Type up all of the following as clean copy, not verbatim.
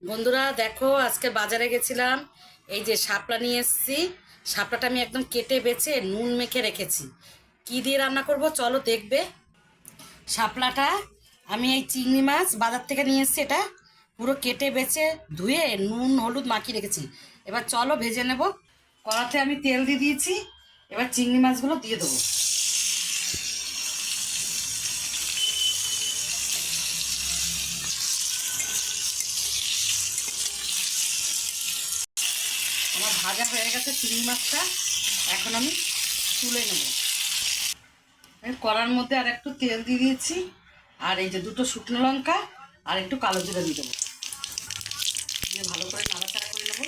বন্ধুরা দেখো, আজকে বাজারে গেছিলাম। এই যে শাপলা নিয়ে এসেছি। শাপলাটা আমি একদম কেটে বেছে নুন মেখে রেখেছি। কি দিয়ে রান্না করব চলো দেখবে। শাপলাটা আমি এই চিংড়ি মাছ বাজার থেকে নিয়ে এসেছি। এটা পুরো কেটে বেছে ধুয়ে নুন হলুদ মাখিয়ে রেখেছি। এবার চলো ভেজে নেব। কড়াতে আমি তেল দিয়ে দিয়েছি। এবার চিংড়ি মাছগুলো দিয়ে দেবো। আমার ভাজা হয়ে গেছে চিংড়ি মাছটা। এখন আমি তুলে নেব। কড়ার মধ্যে আর একটু তেল দিয়ে দিয়েছি। আর এই যে দুটো শুকনো লঙ্কা আর একটু কালো জিরা দিয়ে দেবো। দিয়ে ভালো করে নাড়াচাড়া করে নেবো।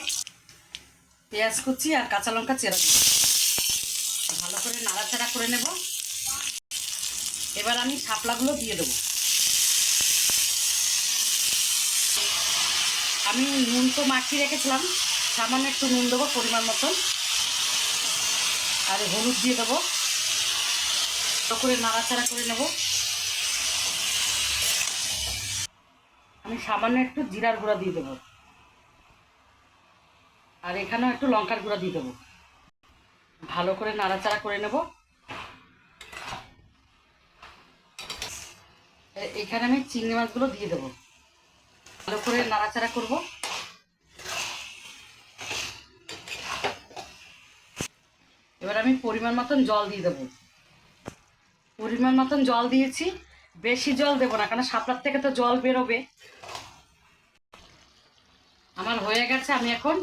পেঁয়াজ কুচি আর কাঁচা লঙ্কা চেরা দেবো। ভালো করে নাড়াচাড়া করে নেব। এবার আমি শাপলাগুলো দিয়ে দেবো। আমি নুন তো মাখিয়ে রেখেছিলাম, সামান্য একটু নুন দেবো পরিমাণ মতন। আর হলুদ দিয়ে দেবো। ভালো করে নাড়াচাড়া করে নেব। আমি সামান্য একটু জিরার গুঁড়া দিয়ে দেবো। আর এখানেও একটু লঙ্কার গুঁড়া দিয়ে দেবো। ভালো করে নাড়াচাড়া করে নেব। এখানে আমি চিংড়ি মাছগুলো দিয়ে দেবো। ভালো করে নাড়াচাড়া করব। এবার আমি পরিমাণ মতন জল দিয়ে দেবো। পরিমাণ মতন জল দিয়েছি, বেশি জল দেবো না, কারণ শাপলার থেকে তো জল বেরোবে। আমার হয়ে গেছে, আমি এখন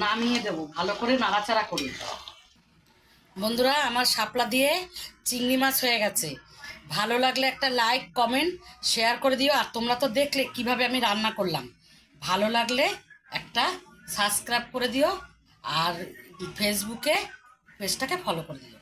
নামিয়ে দেব। ভালো করে নাড়াচাড়া করি। বন্ধুরা, আমার শাপলা দিয়ে চিংড়ি মাছ হয়ে গেছে। ভালো লাগলে একটা লাইক কমেন্ট শেয়ার করে দিও। আর তোমরা তো দেখলে কিভাবে আমি রান্না করলাম। ভালো লাগলে একটা সাবস্ক্রাইব করে দিও। আর ফেসবুকে পেজটাকে ফলো করে দিও।